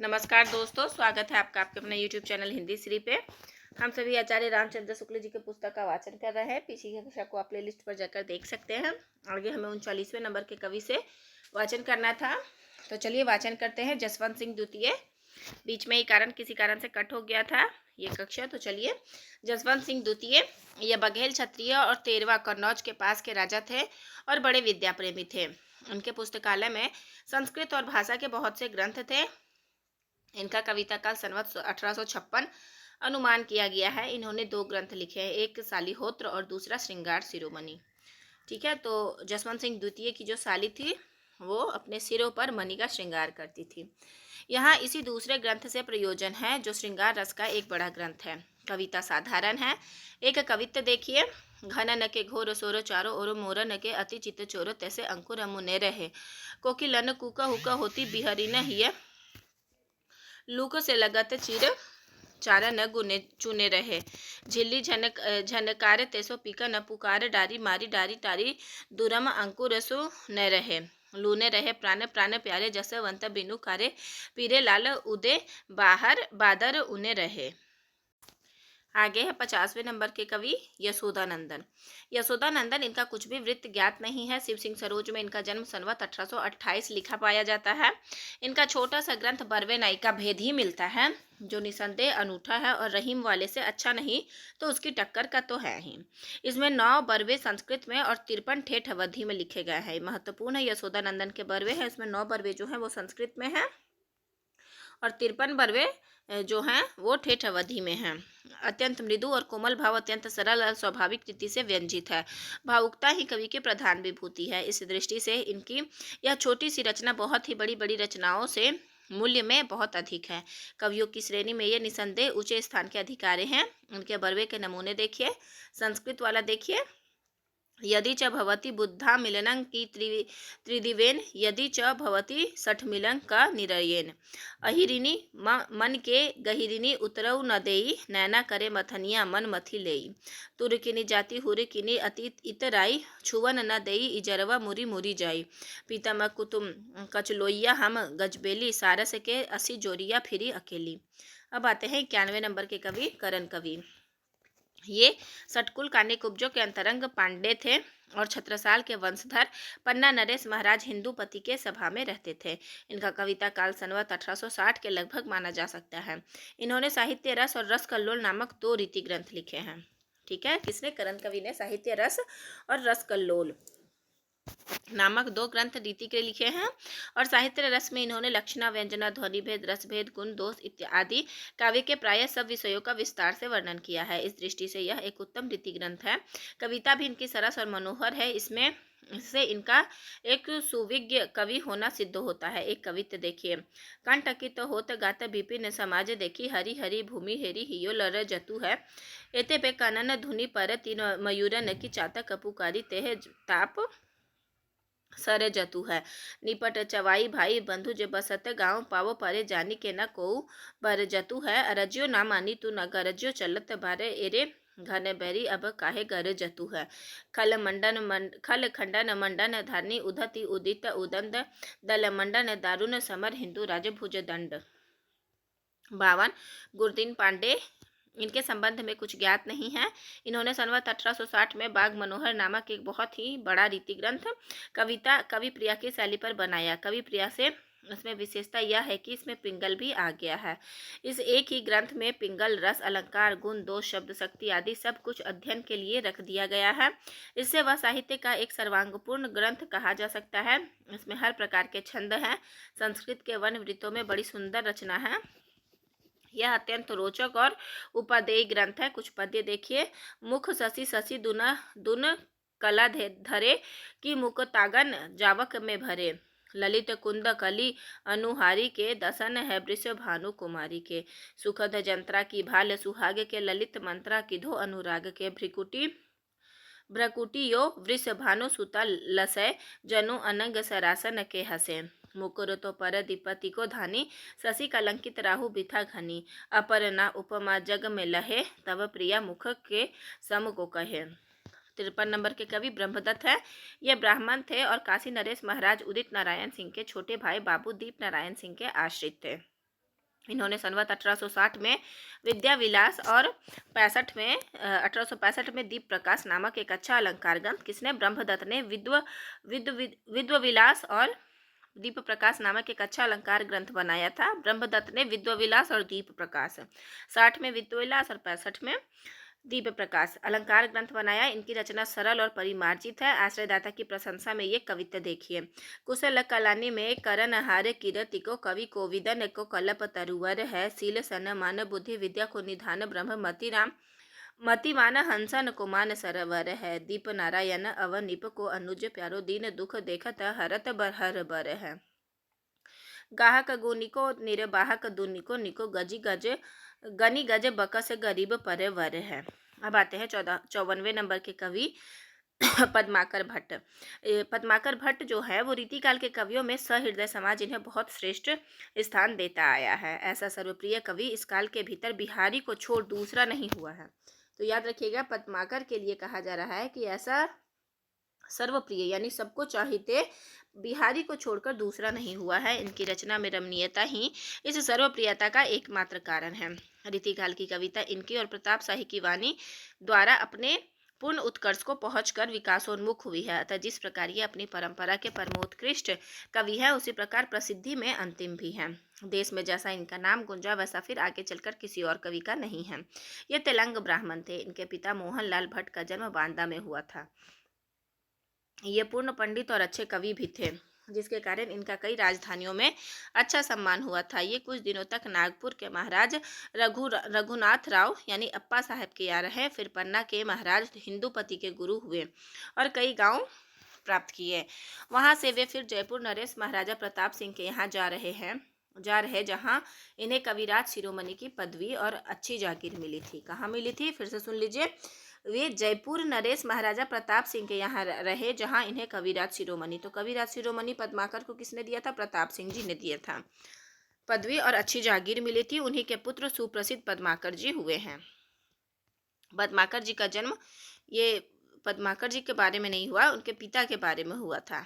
नमस्कार दोस्तों, स्वागत है आपका आपके अपने YouTube चैनल हिंदी श्री पे। हम सभी आचार्य रामचंद्र शुक्ल जी के पुस्तक का वाचन कर रहे हैं। पीछे की कक्षा को आप प्ले लिस्ट पर जाकर देख सकते हैं। आगे हमें 39वें नंबर के कवि से वाचन करना था, तो चलिए वाचन करते हैं। जसवंत सिंह द्वितीय। बीच में किसी कारण से कट हो गया था ये कक्षा, तो चलिए। जसवंत सिंह द्वितीय यह बघेल क्षत्रिय और 13वां कन्नौज के पास के राजा थे और बड़े विद्या प्रेमी थे। उनके पुस्तकालय में संस्कृत और भाषा के बहुत से ग्रंथ थे। इनका कविता काल संवत 1856 अनुमान किया गया है। इन्होंने 2 ग्रंथ लिखे हैं, एक शालिहोत्र और दूसरा श्रृंगार शिरोमणि। ठीक है, तो जसवंत सिंह द्वितीय की जो साली थी वो अपने सिरों पर मणि का श्रृंगार करती थी। यहाँ इसी दूसरे ग्रंथ से प्रयोजन है जो श्रृंगार रस का एक बड़ा ग्रंथ है। कविता साधारण है। एक कवित्त देखिए। घनन के घोर सोर चारो ओर मोरन के अति चित चोर तैसे अंकुर मुने रहे कोकिलन कुका हुका होती बिहरी न हिय लूक से लगत चिर चारा न गुने चुने रहे झिल्ली झनकार तेसो पीका न पुकार डारी मारी डारी टारी दुरम अंकुर सो न रहे लूने रहे प्राण प्राण प्यारे जसवंत बिनु कारे पीरे लाल उदे बाहर बादर उन्हें रहे। आगे है 50वें नंबर के कवि यशोदानंदन। यशोदानंदन, इनका कुछ भी वृत्त ज्ञात नहीं है। शिव सिंह सरोज में इनका जन्म संवत 1828 लिखा पाया जाता है। इनका छोटा सा ग्रंथ बरवे नाई का भेद ही मिलता है, जो निसंदेह अनूठा है और रहीम वाले से अच्छा नहीं तो उसकी टक्कर का तो है ही। इसमें 9 बरवे संस्कृत में और 53 ठेठ अवधि में लिखे गए हैं। महत्वपूर्ण है यशोदानंदन के बरवे हैं, इसमें 9 बरवे जो हैं वो संस्कृत में हैं और 53 बरवे जो हैं वो ठेठ अवधि में हैं। अत्यंत मृदु और कोमल भाव अत्यंत सरल और स्वाभाविक रीति से व्यंजित है। भावुकता ही कवि की प्रधान विभूति है। इस दृष्टि से इनकी यह छोटी सी रचना बहुत ही बड़ी बड़ी रचनाओं से मूल्य में बहुत अधिक है। कवियों की श्रेणी में ये निसंदेह ऊंचे स्थान के अधिकारी हैं। उनके बरवे के नमूने देखिए। संस्कृत वाला देखिए। यदि च भवति बुद्धा मिलनं की त्रिदिवेन यदि च भवति सठ मिलन का निरयेन अहिरिनी मन के गहिरिनी उतरऊ न देई नैना करे मथनिया मन मथी लेई तुरकिनी जाति हुरकिनी अतीत इतराई छुवन न देई इजरवा मुरी मुरी जाई पीतम कुतुम कचलोइया हम गजबेली सारस के असी जोरिया फिरी अकेली। अब आते हैं 91वें नंबर के कवि करण कवि। ये सटकुल कान्यकुब्जों के अंतरंग पांडे थे और छत्रसाल के वंशधर पन्ना नरेश महाराज हिंदूपति के सभा में रहते थे। इनका कविता काल संवत 1860 के लगभग माना जा सकता है। इन्होंने साहित्य रस और रस कल्लोल नामक 2 रीति ग्रंथ लिखे हैं। ठीक है, किसने? करण कवि ने साहित्य रस और रस कल्लोल नामक 2 ग्रंथ रीति के लिखे हैं। और साहित्य रस में इन्होंने लक्षणा, व्यंजना, ध्वनि भेद, रस भेद, गुण दोष इत्यादि काव्य के प्राय सब विषयों का विस्तार से वर्णन किया है। इस दृष्टि से यह एक उत्तम रीति ग्रंथ है। कविता भी इनकी सरस और मनोहर है। इससे इनका एक सुविज्ञ कवि होना सिद्ध होता है। एक कवित्त देखिए। कंटकित होत गात विपिन समाज देखी हरि हरि भूमि हेरी हियो लर जतु है एते पे कानन धुनि पर तीन मयूरन की चातक पुकारी तेह ताप सरे जतु है निपट चवाई भाई बंधु जे बसत गाँव पावो परे जानी के न को बर जतु है अरज्यो ना मानी तू न गरज्यो चलत बारे एरे घन बैरी अब काहे गर जतु है खल खंडन मंडन धारनी उधति उदित उदंद दल मंडन दारुण समर हिंदू राज भुज दंड। 52 गुरदीन पांडे, इनके संबंध में कुछ ज्ञात नहीं है। इन्होंने संवत 1860 में बाग मनोहर नामक एक बहुत ही बड़ा रीति ग्रंथ कविता कवि प्रिया की शैली पर बनाया। कवि प्रिया से इसमें विशेषता यह है कि इसमें पिंगल भी आ गया है। इस एक ही ग्रंथ में पिंगल, रस, अलंकार, गुण, दोष, शब्द शक्ति आदि सब कुछ अध्ययन के लिए रख दिया गया है। इससे वह साहित्य का एक सर्वांगपूर्ण ग्रंथ कहा जा सकता है। इसमें हर प्रकार के छंद हैं। संस्कृत के वन वृत्तों में बड़ी सुंदर रचना है। यह अत्यंत रोचक और उपादेय ग्रंथ है। कुछ पद्य देखिए। मुख शशि शशि दुन कला धरे की मुख तागन जावक में भरे ललित कुंद कली अनुहारी के दसन है वृष भानु कुमारी के सुखद जंत्रा की भाल सुहाग के ललित मंत्रा किधो अनुराग के भ्रकुटी यो वृष भानु सुता लसय जनु अनंग सरासन के हसे मुकुर तो पर दीपति को धानी शशि कलंकित राहु बिथा घनी अपर ना उपमा जग में लहे तब प्रिया मुख के सम को कहे। 53 नंबर के कवि ब्रह्मदत्त है। ये ब्राह्मण थे और काशी नरेश महाराज उदित नारायण सिंह के छोटे भाई बाबू दीप नारायण सिंह के आश्रित थे। इन्होंने संवत 1860 में विद्या विलास और 65 में 1865 में दीप प्रकाश नामक एक अच्छा अलंकार ग्रंथ, किसने, ब्रह्मदत्त ने विद्व विलास और दीप प्रकाश नामक एक अच्छा अलंकार ग्रंथ बनाया था। ब्रह्मदत्त ने विद्व विलास और दीप प्रकाश, 60 में विद्व विलास और 65 में दीप प्रकाश अलंकार ग्रंथ बनाया। इनकी रचना सरल और परिमार्जित है। आश्रयदाता की प्रशंसा में ये कविता देखिए। कुशल कलानी में करण हार कीरति को कवि कोविदन को कलप तरुवर है। शील सन मान बुद्धि विद्या को निधान ब्रह्म मति राम मतिमान हंसन को मान सरवर है। दीप नारायण अवनिप को अनुज प्यारो दीन दुख देखत हरत हर बर है। गाहक गुनिको निर्बाहक दुनिको निको गजी गज गनी गज बकस गरीब पर वर है। अब आते हैं 54वें नंबर के कवि पद्माकर भट्ट। पद्माकर भट्ट जो है वो रीतिकाल के कवियों में सहृदय समाज इन्हें बहुत श्रेष्ठ स्थान देता आया है। ऐसा सर्वप्रिय कवि इस काल के भीतर बिहारी को छोड़ दूसरा नहीं हुआ है। तो याद रखिएगा, पद्माकर के लिए कहा जा रहा है कि ऐसा सर्वप्रिय यानी सबको चाहते बिहारी को छोड़कर दूसरा नहीं हुआ है। इनकी रचना में रमणीयता ही इस सर्वप्रियता का एकमात्र कारण है। रीतिकाल की कविता इनकी और प्रताप शाही की वाणी द्वारा अपने पूर्ण उत्कर्ष को पहुंचकर विकासोन्मुख हुई है। अतः जिस प्रकार ये अपनी परंपरा के परमोत्कृष्ट कवि है, उसी प्रकार प्रसिद्धि में अंतिम भी है। देश में जैसा इनका नाम गुंजा वैसा फिर आगे चलकर किसी और कवि का नहीं है। ये तेलंग ब्राह्मण थे। इनके पिता मोहनलाल भट्ट का जन्म बांदा में हुआ था। ये पूर्ण पंडित और अच्छे कवि भी थे, जिसके कारण इनका कई राजधानियों में अच्छा सम्मान हुआ था। ये कुछ दिनों तक नागपुर के महाराज रघुनाथ राव यानी अप्पा साहब के यहाँ रहे। फिर पन्ना के महाराज हिंदूपति के गुरु हुए और कई गांव प्राप्त किए। वहां से वे फिर जयपुर नरेश महाराजा प्रताप सिंह के यहाँ जा रहे जहां इन्हें कविराज शिरोमणि की पदवी और अच्छी जागीर मिली थी। कहाँ मिली थी, फिर से सुन लीजिए। वे जयपुर नरेश महाराजा प्रताप सिंह के यहाँ रहे जहाँ इन्हें कविराज शिरोमणि, तो कविराज शिरोमणि पद्माकर को किसने दिया था, प्रताप सिंह जी ने दिया था, पदवी और अच्छी जागीर मिली थी। उन्हीं के पुत्र सुप्रसिद्ध पद्माकर जी हुए हैं। पद्माकर जी का जन्म ये पद्माकर जी के बारे में नहीं हुआ, उनके पिता के बारे में हुआ था।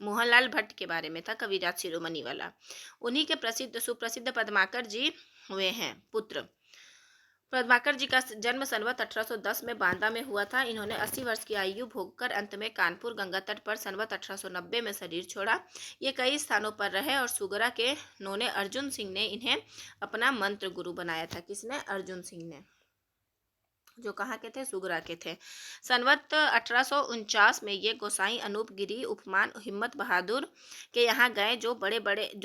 मोहनलाल भट्ट के बारे में था कविराज शिरोमणि वाला। उन्हीं के सुप्रसिद्ध पद्माकर जी हुए हैं पुत्र। पद्माकर जी का जन्म संवत 1810 में बांदा में हुआ था। इन्होंने 80 वर्ष की आयु भोगकर अंत में कानपुर गंगा तट पर संवत 1890 में शरीर छोड़ा। ये कई स्थानों पर रहे और सुगरा के नोने अर्जुन सिंह ने इन्हें अपना मंत्र गुरु बनाया था। किसने, अर्जुन सिंह ने, जो कहाँ के थे, सुगरा के थे। संवत 1849 में ये गोसाई अनूप गिरी उपमान हिम्मत बहादुर के यहाँ गए, जो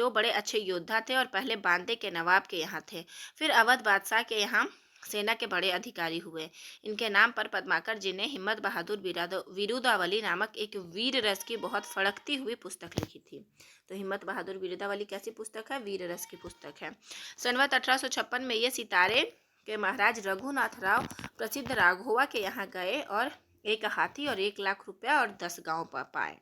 बड़े अच्छे योद्धा थे और पहले बांदे के नवाब के यहाँ थे। फिर अवध बादशाह के यहाँ सेना के बड़े अधिकारी हुए। इनके नाम पर पद्माकर जी ने हिम्मत बहादुर विरुदावली नामक एक वीर रस की बहुत फड़कती हुई पुस्तक लिखी थी। तो हिम्मत बहादुर विरुदावली कैसी पुस्तक है, वीर रस की पुस्तक है। संवत 1856 में ये सितारे के महाराज रघुनाथ राव प्रसिद्ध राघोवा के यहाँ गए और एक हाथी और 1 लाख रुपया और 10 गांव पाए।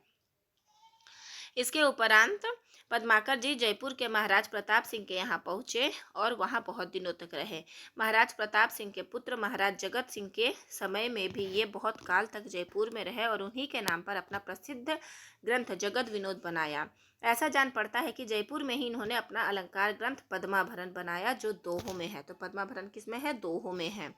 इसके उपरांत पद्माकर जी जयपुर के महाराज प्रताप सिंह के यहाँ पहुँचे और वहाँ बहुत दिनों तक रहे। महाराज प्रताप सिंह के पुत्र महाराज जगत सिंह के समय में भी ये बहुत काल तक जयपुर में रहे और उन्हीं के नाम पर अपना प्रसिद्ध ग्रंथ जगत विनोद बनाया। ऐसा जान पड़ता है कि जयपुर में ही इन्होंने अपना अलंकार ग्रंथ पद्माभरण बनाया, जो दोहों में है। तो पद्माभरण किसमें है, दोहों में है।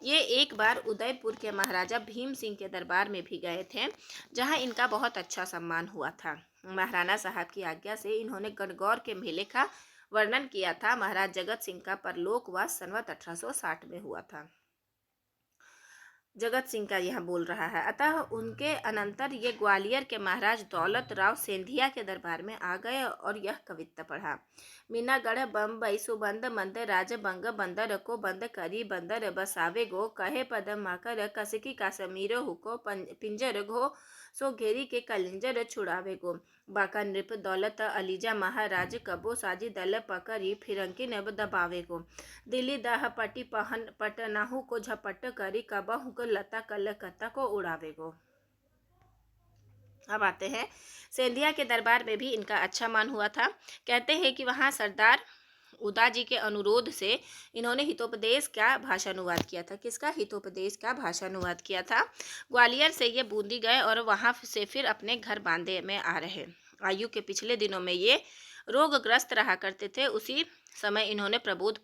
ये एक बार उदयपुर के महाराजा भीम सिंह के दरबार में भी गए थे, जहाँ इनका बहुत अच्छा सम्मान हुआ था। महाराणा साहब की आज्ञा से इन्होंने गणगौर के मेले का वर्णन किया था। महाराज जगत सिंह का परलोकवास संवत 1860 में हुआ था। जगत सिंह का यह बोल रहा है। अतः उनके अनंतर ये ग्वालियर के महाराज दौलत राव सेंधिया के दरबार में आ गए और यह कविता पढ़ा। मीनागढ़ बम्बई सुबंद मंद राज बंग बंदर को बंद करी बंदर बसावे गो कहे पद माकर कसकी काश्मीर हुको पिंजर घो सो घेरी के कलिंजर छुड़ावे गो बाका नृप दौलत अलीजा महाराज कबो साजी दल पकड़ी फिरंकी नब दबावे गो दिल्ली दह पटी पहन पटनाहू को झपट करी कबहू को लता कलकत्ता को उड़ावे गो। अब आते हैं, सेंधिया के दरबार में भी इनका अच्छा मान हुआ था। कहते हैं कि वहाँ सरदार उदा जी के अनुरोध से इन्होंने हितोपदेश का भाषानुवाद किया था। किसका, हितोपदेश का भाषानुवाद किया था। ग्वालियर से ये बूंदी गए और वहाँ से फिर अपने घर बांदे में आ रहे। आयु के पिछले दिनों में ये रोगग्रस्त रहा करते थे। उसी समय इन्होंने प्रबोध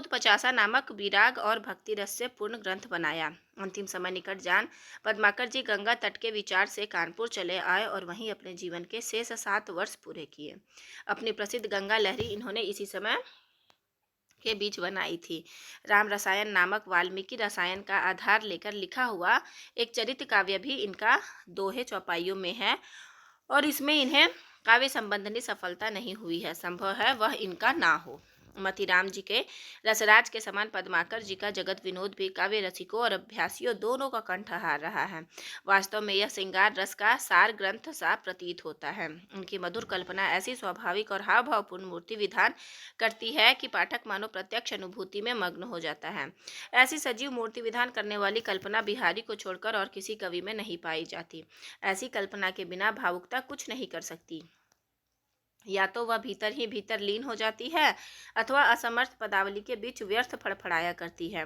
पचासा नामक विराग और भक्ति रस से पूर्ण ग्रंथ बनाया। अंतिम समय निकट जान पद्माकर जी गंगा तट के विचार से कानपुर चले आए और वहीं अपने जीवन के शेष 7 वर्ष पूरे किए। अपनी प्रसिद्ध गंगा लहरी इन्होंने इसी समय के बीच बनाई थी। राम रसायन नामक वाल्मीकि रसायन का आधार लेकर लिखा हुआ एक चरित्र काव्य भी इनका दोहे चौपाइयों में है और इसमें इन्हें काव्य संबंधी सफलता नहीं हुई है। संभव है वह इनका ना हो। मतीराम जी के रसराज के समान पद्माकर जी का जगत विनोद भी काव्य रसिकों और अभ्यासियों दोनों का कंठहार रहा है। वास्तव में यह श्रृंगार रस का सार ग्रंथ सा प्रतीत होता है। उनकी मधुर कल्पना ऐसी स्वाभाविक और हाव भावपूर्ण मूर्ति विधान करती है कि पाठक मानो प्रत्यक्ष अनुभूति में मग्न हो जाता है। ऐसी सजीव मूर्ति विधान करने वाली कल्पना बिहारी को छोड़कर और किसी कवि में नहीं पाई जाती। ऐसी कल्पना के बिना भावुकता कुछ नहीं कर सकती। या तो वह भीतर ही भीतर लीन हो जाती है अथवा असमर्थ पदावली के बीच व्यर्थ फड़फड़ाया करती है।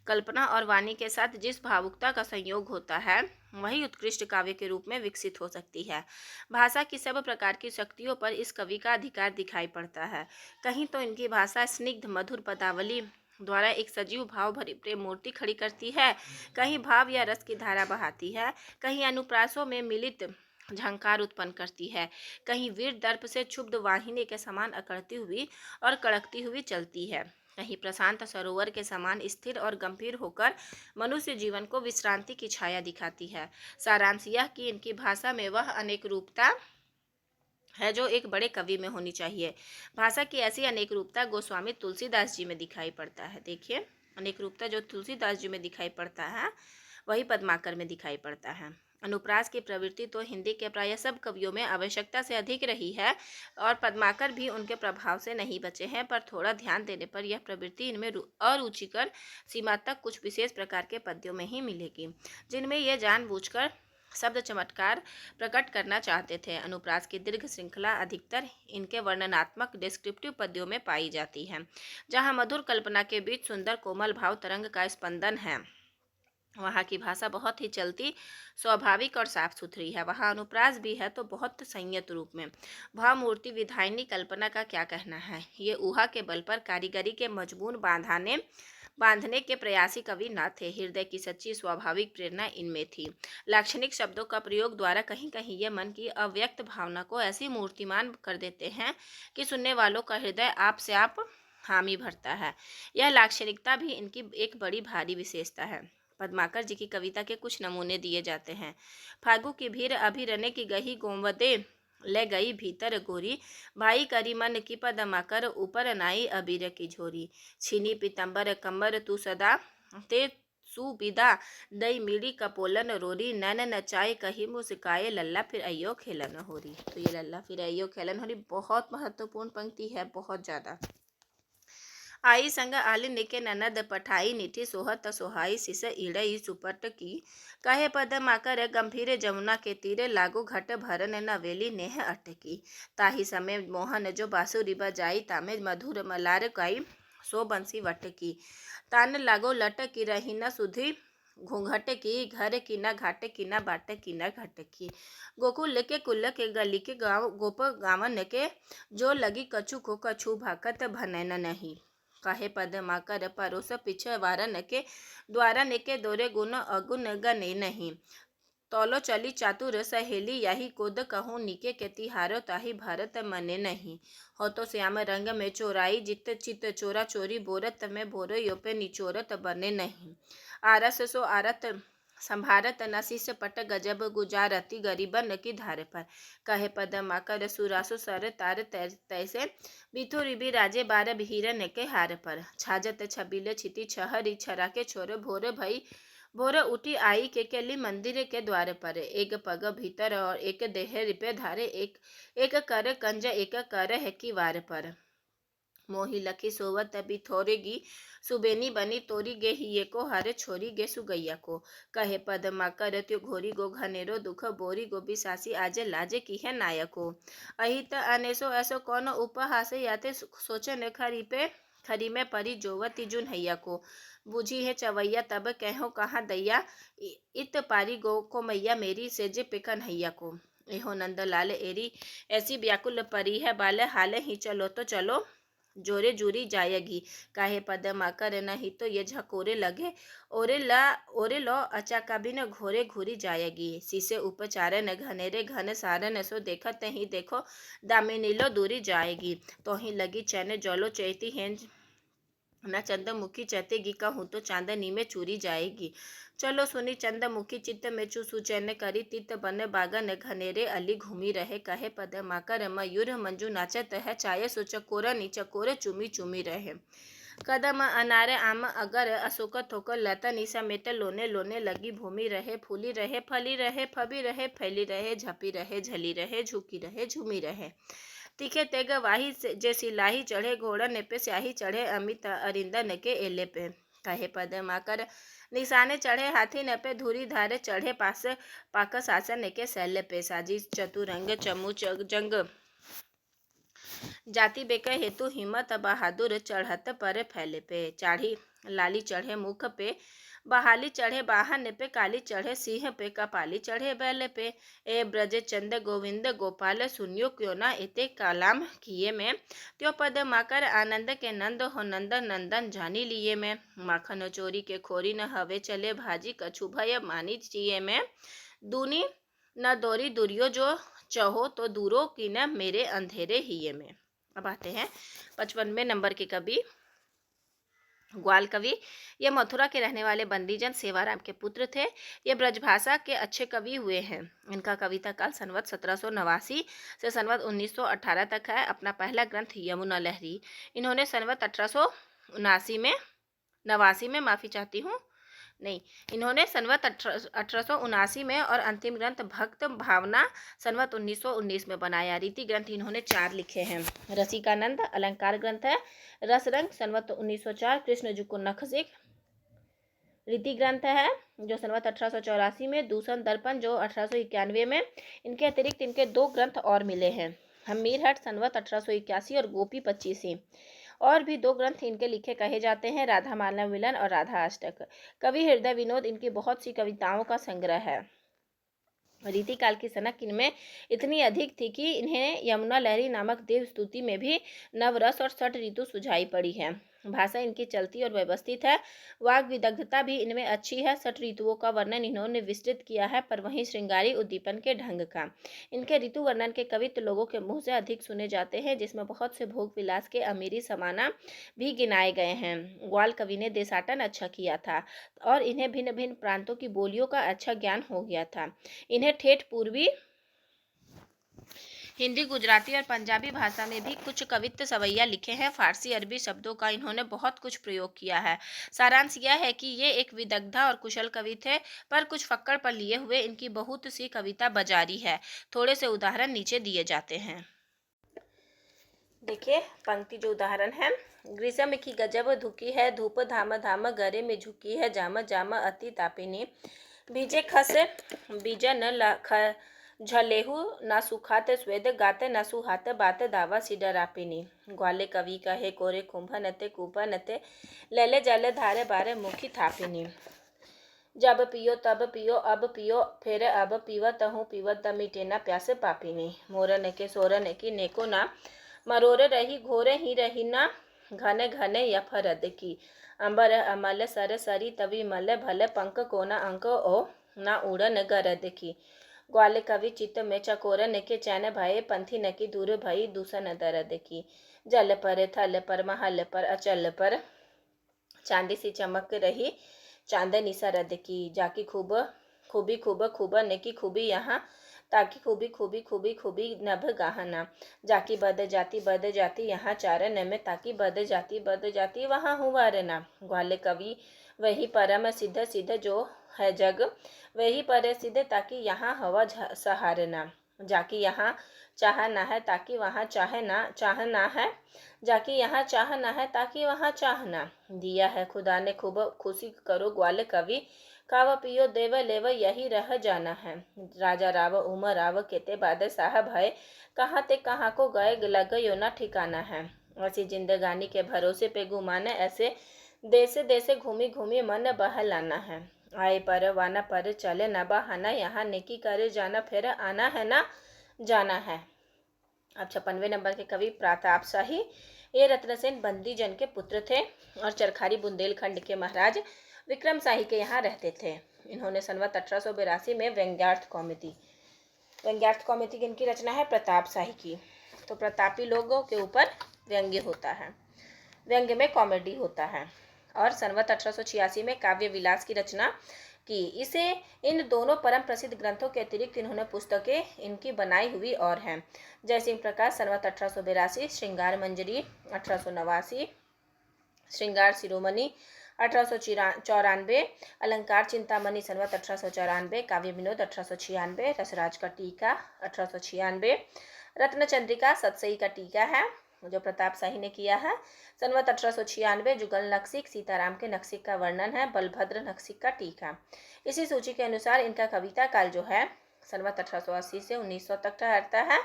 कल्पना और वाणी के साथ जिस भावुकता का संयोग होता है वही उत्कृष्ट काव्य के रूप में विकसित हो सकती है। भाषा की सब प्रकार की शक्तियों पर इस कवि का अधिकार दिखाई पड़ता है। कहीं तो इनकी भाषा स्निग्ध मधुर पदावली द्वारा एक सजीव भाव भरी प्रेम मूर्ति खड़ी करती है, कहीं भाव या रस की धारा बहाती है, कहीं अनुप्रासों में मिलित झंकार उत्पन्न करती है, कहीं वीर दर्प से क्षुब्ध वाहिनी के समान अकड़ती हुई और कड़कती हुई चलती है, कहीं प्रशांत सरोवर के समान स्थिर और गंभीर होकर मनुष्य जीवन को विश्रांति की छाया दिखाती है। सारांश यह कि इनकी भाषा में वह अनेक रूपता है जो एक बड़े कवि में होनी चाहिए। भाषा की ऐसी अनेक रूपता गोस्वामी तुलसीदास जी में दिखाई पड़ता है। देखिए, अनेक रूपता जो तुलसीदास जी में दिखाई पड़ता है वही पद्माकर में दिखाई पड़ता है। अनुप्रास की प्रवृत्ति तो हिंदी के प्राय सब कवियों में आवश्यकता से अधिक रही है और पद्माकर भी उनके प्रभाव से नहीं बचे हैं, पर थोड़ा ध्यान देने पर यह प्रवृत्ति इनमें अरुचिकर सीमा तक कुछ विशेष प्रकार के पद्यों में ही मिलेगी, जिनमें ये जानबूझकर शब्द चमत्कार प्रकट करना चाहते थे। अनुप्रास की दीर्घ श्रृंखला अधिकतर इनके वर्णनात्मक डिस्क्रिप्टिव पद्यों में पाई जाती है। जहाँ मधुर कल्पना के बीच सुंदर कोमल भाव तरंग का स्पंदन है, वहाँ की भाषा बहुत ही चलती, स्वाभाविक और साफ सुथरी है। वहाँ अनुप्रास भी है तो बहुत संयत रूप में। भाव मूर्ति विधायिनी कल्पना का क्या कहना है। ये ऊहा के बल पर कारीगरी के मजबून बांधने के प्रयासी कवि न थे। हृदय की सच्ची स्वाभाविक प्रेरणा इनमें थी। लाक्षणिक शब्दों का प्रयोग द्वारा कहीं कहीं ये मन की अव्यक्त भावना को ऐसी मूर्तिमान कर देते हैं कि सुनने वालों का हृदय आप से आप हामी भरता है। यह लाक्षणिकता भी इनकी एक बड़ी भारी विशेषता है। पद्माकर जी की कविता के कुछ नमूने दिए जाते हैं। फागु की भीड़ अभिरने की गही गोंवदे ले गई भीतर गोरी, भाई करी मन की पद्माकर ऊपर नाई अबीर की झोरी, छीनी पीतंबर कमर तू सदा ते सुविदा दई मीड़ी कपोलन रोरी, नैन नचाए कही मुस्काए लल्ला फिर अयो खेलन होरी। तो ये लल्ला फिर अयो खेलन होरी बहुत महत्वपूर्ण पंक्ति है, बहुत ज़्यादा। आई संग आलिन के ननद पठाई निठी सोहत सोहाई सिस इड़ई सुपट की, कहे पद माकर गंभीर जमुना के तीरे लागो घट भरन नवेली नेह अटकी, ताही समय मोहन जो बांसुरी बजाई तामे मधुर मलार गाई सो बंसी वटकी, तान लागो लट की रही न सुधी घूंघट की, घर की न घाट की न बाट की न घट की, गोकुल के कुल के गली के गाँव गोप गावन के, जो लगी कछु को कछु भाकत भनन नहीं, काहे पद्माकर परोस पिछवारन के, द्वारा के दोरे गुण अगुण गने नहीं, तौलो चली चातुर सहेली यही कोद कहूँ निके के तिहारो ताही भारत मने नहीं, हो तो श्याम रंग में चोराई जित चित चोरा चोरी बोरत में बोरो योपे निचोरत बने नहीं, आरस सो आरत संभारत नशीस पट गजब गुजारती गरीबन की धार पर, कहे पद्माकर सुरासु सर तार तैसे बिथुरी भी राजे बार हिरन के हार पर, छाजत छबीले छिति छहरी छरा के छोर भोर भई भोर उठी आई के केली मंदिर के द्वार पर, एक पग भीतर और एक देह रिपे धारे, एक कर कंज एक कर है की वार पर, मोही लखी सोवत बिथोरेगी सुबेनी बनी तोरी गे हिये को हरे छोरी गे सुगैया को, कहे पद्माकर त्यो घोरी गो घनेरो दुख बोरी गो बिसासी आजे लाजे की है नायको, अहित अनेसो ऐसो कौन उपहास याते सोचन खरी में परी जोवती जुन हैया को, बुझी है चवैया तब कहो कहाँ दैया, इत पारी गो को मैया मेरी से जे पिकन हैया को, एहो नंदलाल एरी ऐसी व्याकुल परी है बाले हाले ही चलो तो चलो जोरे जूरी जाएगी काहे पद माकर नहीं तो ये झकोरे लगे ओरे लो अचा कभी न घोरे घूरी जाएगी शीशे उपचारन घनेरे घन सारन सो देखत ही देखो दामिनीलो दूरी जाएगी तो ही लगी चैन जोलो चैती हैं न चंद्रमुखी चतेगी कहूँ तो चांदनी में चूरी जाएगी चलो सुनी चंद्रमुखी चित्त में चू सुचैन करी तित बन बागन घनेरे अली घूमी रहे कहे पद माकर मयूर मंजू नाचत है चाय सो चकोर नी चकोर चुमी चुमी रहे कदम अनारे आम अगर अशोक थोकर लता नी समेत लोने लोने लगी भूमि रहे फूली रहे फली रहे फबी रहे फैली रहे झपी रहे झली रहे झुकी रहे झूमी रहे तीखे तेग वाही जैसी लाही चढ़े घोड़न पे स्याही चढ़े अमित अरिंदन के एले पे कहे पद माकर निशाने चढ़े हाथी न पे धूरी धारे चढ़े पास पाक शासन के शैल पे साजी चतुरंग चमू जंग जाति बेक हेतु हिम्मत बहादुर चढ़त पर फैले पे चाढ़ी लाली चढ़े मुख पे बहाली चढ़े बाहन पे काली चढ़े सिंह पे कपाली चढ़े बैल पे ए ब्रज चंद गोविंद गोपाल सुनियो क्यों ना एते कलाम किए में त्यो पद माकर आनंद के नंद हो नंदन नंदन जानी लिए में माखन चोरी के खोरी न हवे चले भाजी कछु भय मानी चिए में दूनी न दोरी दुरियो जो चहो तो दूरो की न मेरे अंधेरे हिये में। अब आते हैं 55वें नंबर के कवि ग्वाल कवि। ये मथुरा के रहने वाले बंदीजन सेवाराम के पुत्र थे। ये ब्रजभाषा के अच्छे कवि हुए हैं। इनका कविता काल संवत 1789 से संवत 1918 तक है। अपना पहला ग्रंथ यमुना लहरी इन्होंने संवत 1879 में माफ़ी चाहती हूँ नहीं इन्होंने संवत 1879 में और अंतिम ग्रंथ भक्त भावना संवत 1919 में बनाया। रीति ग्रंथ इन्होंने 4 लिखे हैं। रसिकानंद अलंकार ग्रंथ है। रसरंग संवत 1904 कृष्ण जी को नखसिक रीति ग्रंथ है जो संवत 1884 में। दूषण दर्पण जो 1891 में। इनके अतिरिक्त इनके 2 ग्रंथ और मिले हैं। हमीरहट संवत 1881 और गोपी 25 और भी 2 ग्रंथ इनके लिखे कहे जाते हैं। राधा मानव मिलन और राधा अष्टक। कवि हृदय विनोद इनकी बहुत सी कविताओं का संग्रह है। रीति काल की सनक इनमें इतनी अधिक थी कि इन्हें यमुना लहरी नामक देव स्तुति में भी नवरस और 6 ऋतु सुझाई पड़ी है। भाषा इनकी चलती और व्यवस्थित है। वाग विदग्धता भी इनमें अच्छी है। 6 ऋतुओं का वर्णन इन्होंने विस्तृत किया है, पर वहीं श्रृंगारी उद्दीपन के ढंग का। इनके ऋतु वर्णन के कवित्व लोगों के मुँह से अधिक सुने जाते हैं, जिसमें बहुत से भोग विलास के अमीरी समाना भी गिनाए गए हैं। ग्वाल कवि ने देशाटन अच्छा किया था और इन्हें भिन्न भिन्न प्रांतों की बोलियों का अच्छा ज्ञान हो गया था। इन्हें ठेठ पूर्वी हिंदी, गुजराती और पंजाबी भाषा में भी कुछ कवित्व सवैया लिखे हैं। फारसी अरबी शब्दों का इन्होंने बहुत कुछ प्रयोग किया है। सारांश यह है कि ये एक विदग्धा और कुशल कवि थे, पर कुछ फक्कड़ पर लिए हुए इनकी बहुत सी कविता बाजारी है। थोड़े से उदाहरण नीचे दिए जाते हैं। देखिए पंक्ति जो उदाहरण है। ग्रीष्म की गजब धुकी है, धूप धाम धाम गरे में झुकी है, जाम जाम अति तापिनी, बीजे खस बीजन लख झलेहु ना सुखात स्वेद गाते न सुहात बात दावा सिडरापिनी। ग्वाले कवि कहे कोरे कुंभनते कुंभनते लेले जल धारे बारे मुखी थापिनी। जब पियो तब पियो अब पियो फिर अब पीवत हूँ पीवत मिटे न प्यास पापिनी। मोरन के सोरन की नेको ना मरोरे रही घोरे ही रही ना घने घने यफरद की। अंबर अमल सर सरी तवी मल भले पंक कोना अंक ओ ना उड़न गरद की। ग्वाल कवि चित्त में चकोरन के चैन भये पंथी न की दूर भई दूषण दर्द की। जल पर थल पर महल पर अचल पर चांदी सी चमक रही चांदनी सरद की। जाकी खूब खूबी खूब खूबन की खूबी यहाँ ताकि खूबी खूबी खूबी खूबी नभ गाहना। जाकी बद जाती यहाँ चारण में ताकि बद जाती वहाँ हुआ रहना। ग्वाल कवि वही परम सिद्ध सिद्ध जो है जग वही पर सिद्ध ताकि यहाँ हवा सहारना। जाकी यहाँ चाह ना है ताकि वहाँ चाहना है। जाकी यहाँ चाह ना है ताकि वहाँ चाहना। दिया है खुदा ने खूब खुशी करो ग्वाल कवि खाव पियो देव लेव यही रह जाना है। राजा राव उमर राव केते बादशाह भय कहाँ ते कहाँ को गए लग यो ना ठिकाना है। ऐसी जिंदगानी के भरोसे पे गुमाने ऐसे देसे देसे घूमी घूमी मन बहलाना है। आए पर वाना पर चले न बहाना यहाँ नेकी करे जाना फिर आना है ना जाना है। अब 56वें नंबर के कवि प्रताप शाही, ये रत्नसेन बंदी जन के पुत्र थे और चरखारी बुंदेलखंड के महाराज विक्रम शाही के यहाँ रहते थे। इन्होंने संवत 1882 में व्यंग्यार्थ कौमुदी की इनकी रचना है प्रताप शाही की। तो प्रतापी लोगों के ऊपर व्यंग्य होता है, व्यंग्य में कॉमेडी होता है। और संवत 1886 में काव्य विलास की रचना की। इसे इन दोनों परम प्रसिद्ध ग्रंथों के अतिरिक्त इन्होंने पुस्तकें इनकी बनाई हुई और हैं। जयसिंह प्रकाश संवत 1882, श्रृंगार मंजरी 1889, श्रृंगार शिरोमणि 1894, अलंकार चिंतामणि संवत 1894, काव्य विनोद 1896, रसराज का टीका 1896, रत्न चंद्रिका सतसई का टीका है जो प्रताप शाही ने किया है संवत 1896, जुगल नक्सिक सीताराम के नक्सिक का वर्णन है, बलभद्र नक्सिक का टीका। इसी सूची के अनुसार इनका कविता काल जो है संवत 1880 से 1900 तक ठहरता है।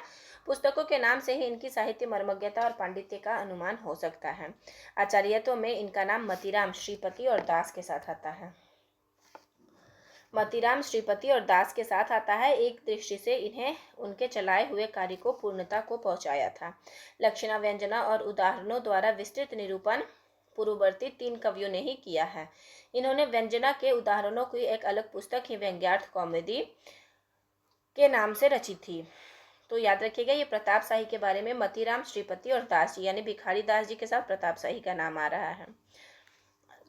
पुस्तकों के नाम से ही इनकी साहित्य मर्मज्ञता और पांडित्य का अनुमान हो सकता है। आचार्यत्व में इनका नाम मतीराम, श्रीपति और दास के साथ आता है। मतीराम, श्रीपति और दास के साथ आता है। एक दृष्टि से इन्हें उनके चलाए हुए कार्य को पूर्णता को पहुंचाया था। लक्षणा, व्यंजना और उदाहरणों द्वारा विस्तृत निरूपण पूर्ववर्ती 3 कवियों ने ही किया है। इन्होंने व्यंजना के उदाहरणों की एक अलग पुस्तक ही व्यंग्यार्थ कौमुदी के नाम से रची थी। तो याद रखिएगा, ये प्रताप शाही के बारे में मतीराम, श्रीपति और दास जी यानी भिखारी दास जी के साथ प्रताप शाही का नाम आ रहा है।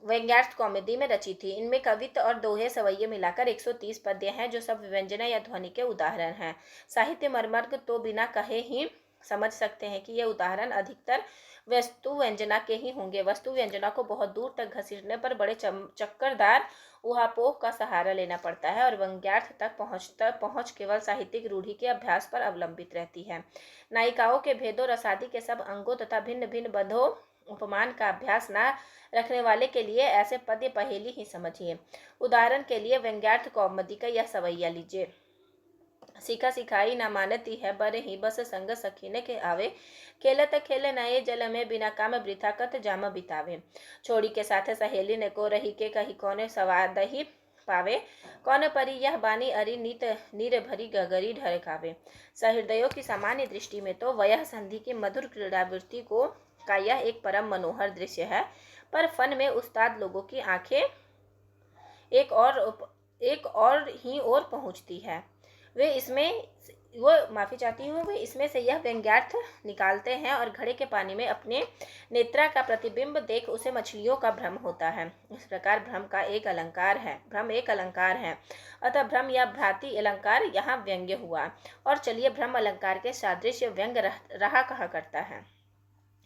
व्यंग्यार्थ कॉमेडी में रची थी। इनमें कवित्त और दोहे सवैये मिलाकर 130 पद्य हैं जो सब व्यंजना या ध्वनि के उदाहरण हैं। साहित्य मर्मज्ञ तो बिना कहे ही समझ सकते हैं कि ये उदाहरण अधिकतर वस्तु व्यंजना के ही होंगे। वस्तु व्यंजना को बहुत दूर तक घसीटने पर बड़े चक्करदार ऊहापोह का सहारा लेना पड़ता है और व्यंग्यार्थ तक पहुंच केवल साहित्यिक रूढ़ि के अभ्यास पर अवलंबित रहती है। नायिकाओं के भेदों, रसादी के सब अंगों तथा भिन्न भिन्न बंधों उपमान का अभ्यास न रखने वाले के लिए ऐसे पद्य पहेली ही समझिए। उदाहरण के लिए व्यंग्यार्थ कौमुदी का यह सवैया लीजिए। सीखा सिखाई न मानती है बरे ही बस संग सखीने के आवे, खेलत खेले नए जल में बिना काम वृथा कत जाम बितावे। छोड़ी के साथ सहेली ने को रही के कही कोने सवाद ही पावे, कौन परी यह बानी अरि नीत नीर भरी गगरी ढरकावे। सहृदयों की सामान्य दृष्टि में तो वह संधि की मधुर क्रीड़ावृत्ति का यह एक परम मनोहर दृश्य है, पर फन में उस्ताद लोगों की आंखें एक और ही ओर पहुंचती है। वे इसमें से यह व्यंग्यार्थ निकालते हैं और घड़े के पानी में अपने नेत्रा का प्रतिबिंब देख उसे मछलियों का भ्रम होता है। इस प्रकार भ्रम एक अलंकार है। अतः भ्रम या भ्रांति अलंकार यहाँ व्यंग्य हुआ। और चलिए, भ्रम अलंकार के सादृश्य व्यंग रहा कहा करता है।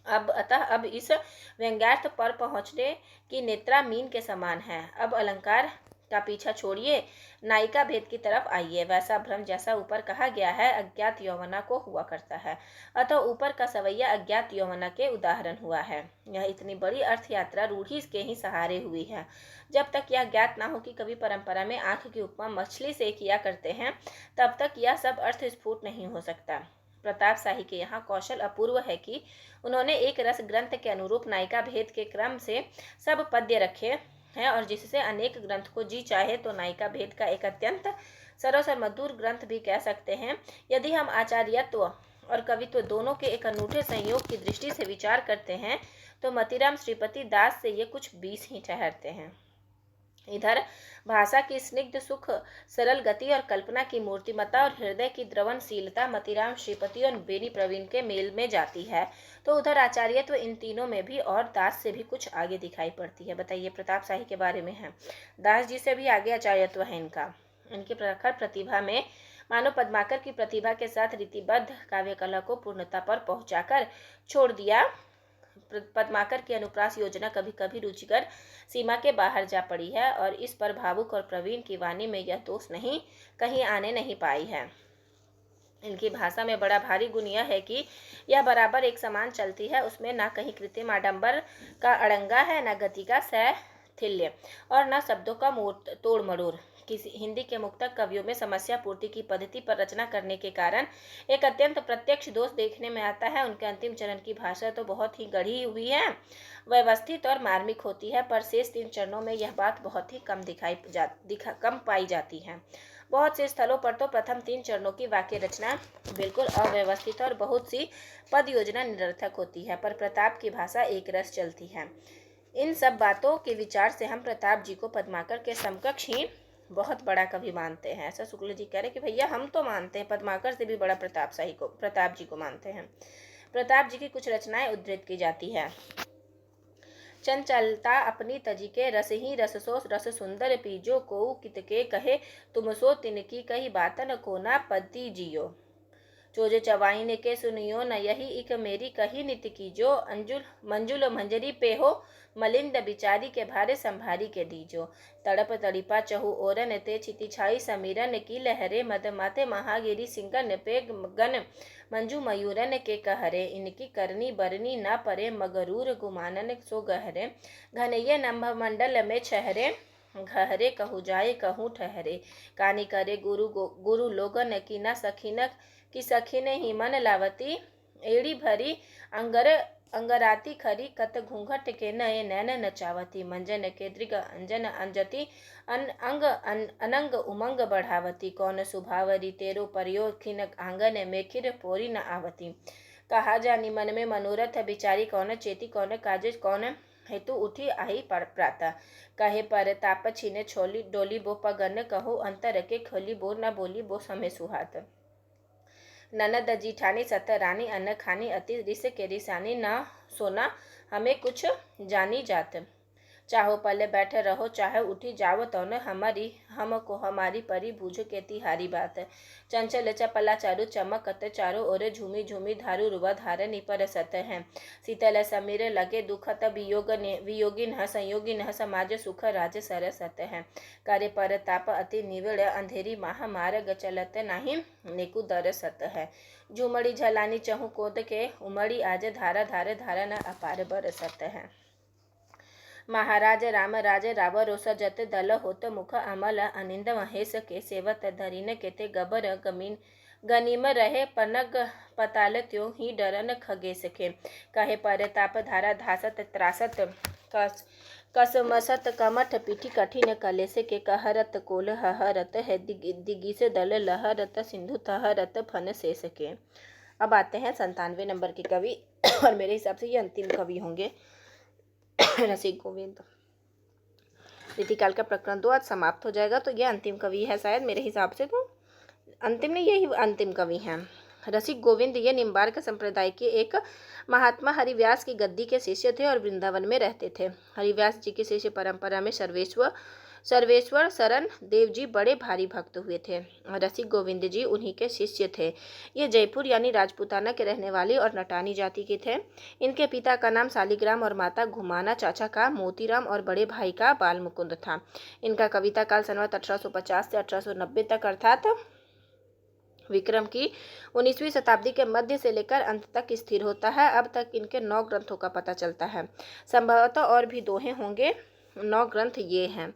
अब इस व्यंग्यार्थ पर पहुंचने की नेत्रा मीन के समान है। अब अलंकार का पीछा छोड़िए, नायिका भेद की तरफ आइए। वैसा भ्रम जैसा ऊपर कहा गया है अज्ञात यौवना को हुआ करता है, अतः ऊपर का सवैया अज्ञात यौवना के उदाहरण हुआ है। यह इतनी बड़ी अर्थ यात्रा रूढ़ि के ही सहारे हुई है। जब तक यह ज्ञात ना हो कि कवि परंपरा में आंख की उपमा मछली से किया करते हैं, तब तक यह सब अर्थ स्फुट नहीं हो सकता। प्रताप शाही के यहाँ कौशल अपूर्व है कि उन्होंने एक रस ग्रंथ के अनुरूप नायिका भेद के क्रम से सब पद्य रखे हैं और जिससे अनेक ग्रंथ को जी चाहे तो नायिका भेद का एक अत्यंत सरस और मधुर ग्रंथ भी कह सकते हैं। यदि हम आचार्यत्व और कवित्व दोनों के एक अनूठे संयोग की दृष्टि से विचार करते हैं तो मतीराम, श्रीपति, दास से ये कुछ 20 ही ठहरते हैं। इधर भाषा की स्निग्ध सुख, सरल गति और कल्पना की मूर्तिमत्ता और हृदय की द्रवनशीलता मतीराम, श्रीपति और बेनी प्रवीण के मेल में जाती है, तो उधर आचार्यत्व इन तीनों में भी और दास से भी कुछ आगे दिखाई पड़ती है। बताइए, प्रताप शाही के बारे में है, दास जी से भी आगे आचार्यत्व है इनका। इनकी प्रखर प्रतिभा में मानो पद्माकर की प्रतिभा के साथ रीतिबद्ध काव्य कला को पूर्णता पर पहुंचाकर छोड़ दिया। पद्माकर की अनुप्रास योजना कभी कभी रुचिकर सीमा के बाहर जा पड़ी है और इस पर भावुक और प्रवीण की वाणी में यह दोष नहीं कहीं आने नहीं पाई है। इनकी भाषा में बड़ा भारी गुण यह है कि यह बराबर एक समान चलती है। उसमें न कहीं कृत्रिम आडंबर का अड़ंगा है, न गति का शैथिल्य और न शब्दों का तोड़ मरोड़। किसी हिंदी के मुक्तक कवियों में समस्या पूर्ति की पद्धति पर रचना करने के कारण एक अत्यंत प्रत्यक्ष दोष देखने में आता है। उनके अंतिम चरण की भाषा तो बहुत ही गढ़ी हुई है, व्यवस्थित और मार्मिक होती है, पर शेष 3 चरणों में यह बात बहुत ही कम पाई जाती है। बहुत से स्थलों पर तो प्रथम 3 चरणों की वाक्य रचना बिल्कुल अव्यवस्थित और बहुत सी पद योजना निरर्थक होती है, पर प्रताप की भाषा एक रस चलती है। इन सब बातों के विचार से हम प्रताप जी को पद्माकर के समकक्ष ही बहुत बड़ा कवि मानते हैं। ऐसा शुक्ल जी कह रहे कि भैया हम तो मानते हैं, पद्माकर से भी बड़ा प्रताप जी को मानते हैं। प्रताप जी की कुछ रचनाएं उद्धृत की जाती है। चंचलता अपनी तजी के रस ही रस सो रस सुंदर पीजो को कित के कहे तुम सो तिनकी कही बातन को ना पति जियो। चोज चवाइन के सुनियो न यही इक मेरी कही नित की जो अंजुल मंजुल मंजरी पे हो मलिंद बिचारी के भारे संभारी के दीजो। तड़प तड़िपा चहु ओरन ते छिति छाई समीरन की लहरे मद माते महागिरी सिंगन पे गन मंजू मयूरन के कहरे इनकी करनी बरनी न परे मगरूर गुमानन सो गहरे घनये नभ मंडल में छहरे घहरे कहु जाए कहूँ ठहरे कानी करे गुरु लोगन की न सखीन कि सखी ने ही मन लावती एड़ी भरी अंगराती खरी कत घूंघट के नए नैन नचावती मंजन के दृग अंजन अंजति अनंग उमंग बढ़ावती कौन सुभावरी तेरो परियो खिन आंगन में खिर पोरी न आवती। कहा जानी मन में मनोरथ बिचारी कौन चेती कौन काज कौन हेतु उठी आई प्राता कहे पर ताप छीने छोली डोली बो पगन कहो अंतर के खोली बो न बोली बो समय सुहात। ननद जीठानी सत रानी अन्न खानी अति रिस के रिसानी न सोना हमें कुछ जानी जात। चाहो पले बैठे रहो चाहे उठी जाओ तो न हमको हमारी परी बूझ के तिहारी बात। चंचल चपला चारु चमकत चारो ओर झूमी झूमी धारू रुआ धारनी पर सत है। शीतल समीर लगे दुखत वियोगी न संयोगी न समाज सुख राज सर सत है। कार्य पर ताप अति निविड़ अंधेरी माह मार्ग चलत नाही नेकु दर सत है। झूमड़ी झलानी चहु कोद के उमड़ी आज धारा धार धारा न अपार बर सत है। महाराज राम राज राव रोस जत दल होत मुख अमल अनिंद महेश के सेवत धरिन केते गबर गमीन गनीम रहे पनग पताल त्यों ही डरन खगेश के। कहे पर ताप धारा धासत त्रासत कसमसत कमठ पीठी कठिन कलेस के कहरत कोल हहरत है दिगी से दल लहरत सिंधु तहरत फन शेष के। अब आते हैं 97 नंबर के कवि और मेरे हिसाब से ये अंतिम कवि होंगे रसिक गोविंद। रीतिकाल का प्रकरण 2 आज समाप्त हो जाएगा, तो ये अंतिम कवि है शायद मेरे हिसाब से, तो अंतिम नहीं यही अंतिम कवि हैं। रसिक गोविंद ये निम्बार्क संप्रदाय के एक महात्मा हरिव्यास की गद्दी के शिष्य थे और वृंदावन में रहते थे। हरिव्यास जी की शिष्य परंपरा में सर्वेश्वर शरण देव जी बड़े भारी भक्त हुए थे। रसिक गोविंद जी उन्हीं के शिष्य थे। ये जयपुर यानी राजपूताना के रहने वाले और नटानी जाति के थे। इनके पिता का नाम शालिग्राम और माता घुमाना, चाचा का मोतीराम और बड़े भाई का बाल मुकुंद था। इनका कविता काल संवत 1850 से 1890 तक अर्थात विक्रम की 19वीं शताब्दी के मध्य से लेकर अंत तक स्थिर होता है। अब तक इनके 9 ग्रंथों का पता चलता है, संभवतः और भी दोहे होंगे। 9 ग्रंथ ये हैं।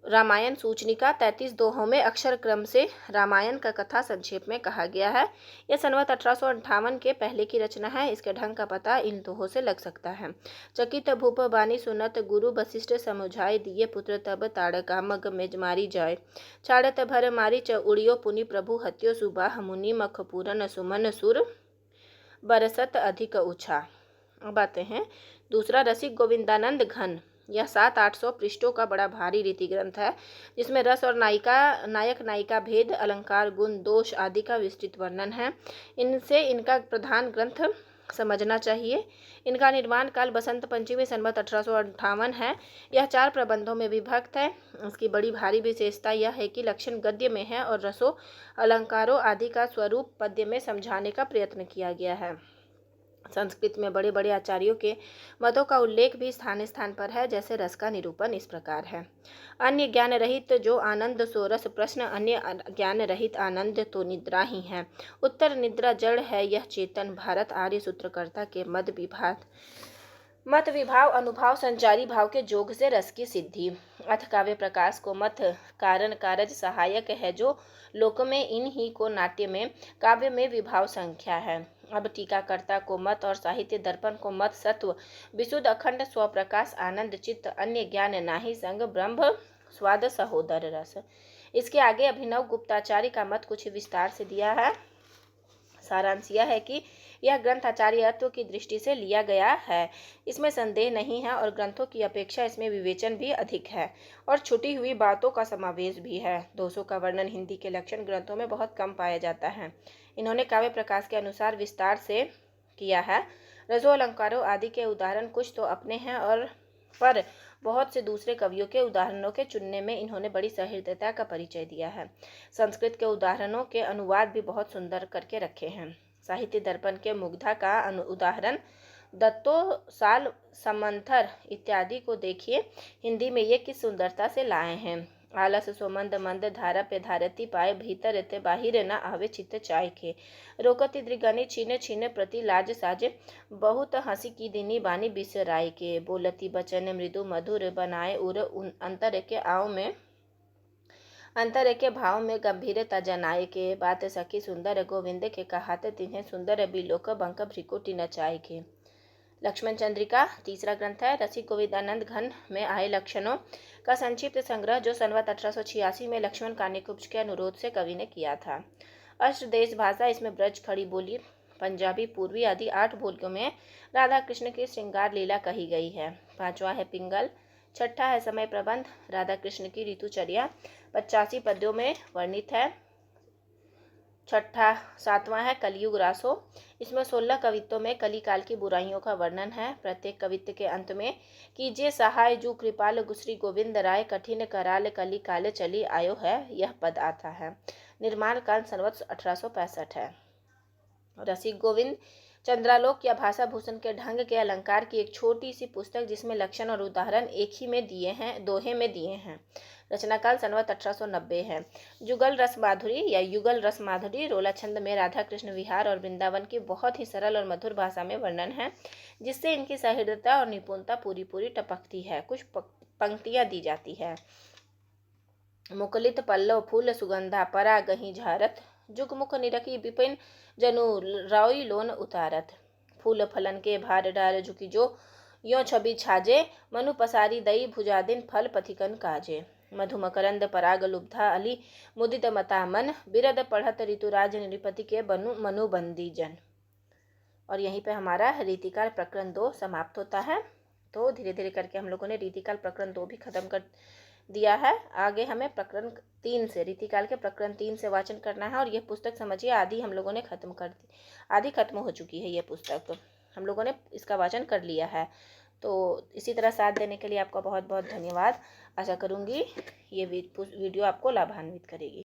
रामायण सूचनिका 33 दोहों में अक्षर क्रम से रामायण का कथा संक्षेप में कहा गया है। यह संवत 1858 के पहले की रचना है। इसके ढंग का पता इन दोहों से लग सकता है। चकित भूप बानी सुनत गुरु वशिष्ठ समुझाए दिए पुत्र तब ताड़का मग में मारी जाए। छाड़त भर मारी च उड़ियो पुनि प्रभु हत्यो सुबाह मुनि मख पूरन सुमन सुर बरसत अधिक उछा। अब आते हैं दूसरा रसिक गोविंदानंद घन। यह 700-800 पृष्ठों का बड़ा भारी रीति ग्रंथ है, जिसमें रस और नायक नायिका भेद, अलंकार, गुण, दोष आदि का विस्तृत वर्णन है। इनसे इनका प्रधान ग्रंथ समझना चाहिए। इनका निर्माण काल बसंत पंचमी संवत 1858 है। यह 4 प्रबंधों में विभक्त है। इसकी बड़ी भारी विशेषता यह है कि लक्षण गद्य में है और रसों, अलंकारों आदि का स्वरूप पद्य में समझाने का प्रयत्न किया गया है। संस्कृत में बड़े बड़े आचार्यों के मतों का उल्लेख भी स्थान स्थान पर है। जैसे रस का निरूपण इस प्रकार है। अन्य ज्ञान रहित जो आनंद सो रस प्रश्न, अन्य ज्ञान रहित आनंद तो निद्रा ही है। उत्तर निद्रा जड़ है यह चेतन, भारत आर्य सूत्रकर्ता के मत विभाव अनुभाव संचारी भाव के जोग से रस की सिद्धि। अथ काव्य प्रकाश को मत कारण कारज सहायक है, जो लोक में इन ही को नाट्य में काव्य में विभाव संख्या है। अब टीकाकर्ता को मत और साहित्य दर्पण को मत सत्व विशुद्ध अखंड स्वप्रकाश आनंद चित्त अन्य ज्ञान नाही संग ब्रह्म स्वाद सहोदर रस। इसके आगे अभिनव गुप्ताचार्य का मत कुछ विस्तार से दिया है। सारांश यह है कि यह ग्रंथ आचार्यत्व की दृष्टि से लिया गया है, इसमें संदेह नहीं है, और ग्रंथों की अपेक्षा इसमें विवेचन भी अधिक है और छुटी हुई बातों का समावेश भी है। दोषों का वर्णन हिंदी के लक्षण ग्रंथों में बहुत कम पाया जाता है। इन्होंने काव्य प्रकाश के अनुसार विस्तार से किया है। रसों अलंकारों आदि के उदाहरण कुछ तो अपने हैं, और पर बहुत से दूसरे कवियों के उदाहरणों के चुनने में इन्होंने बड़ी सहृदयता का परिचय दिया है। संस्कृत के उदाहरणों के अनुवाद भी बहुत सुंदर करके रखे हैं। साहित्य दर्पण के मुग्धा का उदाहरण दत्तो साल समंथर इत्यादि को देखिए। हिंदी में ये किस सुंदरता से लाए हैं। आलस सोमंद मंद धारा पे धारती पाए, भीतर ते बाहिर न आवे चित्त चाय के। रोकति दृगनी छीने छीने प्रति लाज साजे, बहुत हंसी की दिनी बानी बिसराय के। बोलती बचन मृदु मधुर बनाए उर अंतर के आव में, अंतर के भाव में गंभीरता जनाए के। बात सखी सुंदर गोविंद के कहाते, तिन्हें सुंदर बिलोक बंक भ्रिकुटी नचाए के। लक्ष्मण चंद्रिका तीसरा ग्रंथ है। रसिक गोविंदानंद घन में आए लक्षणों का संक्षिप्त संग्रह, जो संवत 1886 में लक्ष्मण कानिकुब्ज के अनुरोध से कवि ने किया था। अष्टदेश भाषा, इसमें ब्रज, खड़ी बोली, पंजाबी, पूर्वी आदि 8 बोलियों में राधा कृष्ण की श्रृंगार लीला कही गई है। 5वां है पिंगल। 6ठा है समय प्रबंध, राधा कृष्ण की ऋतुचर्या 85 पद्यों में वर्णित है। 7वां है कलयुग रासो। इसमें 16 कवित्वों में कली काल की बुराइयों का वर्णन है। प्रत्येक कवित्व के अंत में कीजिए सहाय जू कृपाल गुश्री गोविंद राय, कठिन कराल कली काल चली आयो है, यह पद आता है। निर्माण काल संवत 1865 है। रसिक गोविंद चंद्रालोक या भाषा भूषण के ढंग के अलंकार की एक छोटी सी पुस्तक, जिसमें लक्षण और उदाहरण एक ही में दिए हैं, दोहे में दिए हैं। रचनाकाल संवत 1890 है। जुगल रस माधुरी या युगल रस माधुरी रोला छंद में राधा कृष्ण विहार और वृंदावन की बहुत ही सरल और मधुर भाषा में वर्णन है, जिससे इनकी सहृदयता और निपुणता पूरी पूरी टपकती है। कुछ पंक्तियां दी जाती है। मुकुलित पल्लव फूल सुगंधा, परा गही झारत, जुगमुख निरखी विपिन जनु राई लोन उतारत। फूल फलन के भार डार झुकी जो, यो छवि छाजे, मनु पसारी दई भुजादिन फल पथिकन काजे। मधु मकरंद पराग लुब्धा अली, मुदित मता मन, बिरद पढ़त ऋतुराज नृपति के बनु मनु बंदी जन। और यहीं पे हमारा रीतिकाल प्रकरण 2 समाप्त होता है। तो धीरे धीरे करके हम लोगों ने रीतिकाल प्रकरण 2 भी खत्म कर दिया है। आगे हमें प्रकरण 3 से, रीतिकाल के प्रकरण 3 से वाचन करना है। और ये पुस्तक समझिए आधी हम लोगों ने खत्म कर दी, आधी खत्म हो चुकी है ये पुस्तक, तो हम लोगों ने इसका वाचन कर लिया है। तो इसी तरह साथ देने के लिए आपका बहुत बहुत धन्यवाद। आशा करूँगी ये वीडियो आपको लाभान्वित करेगी।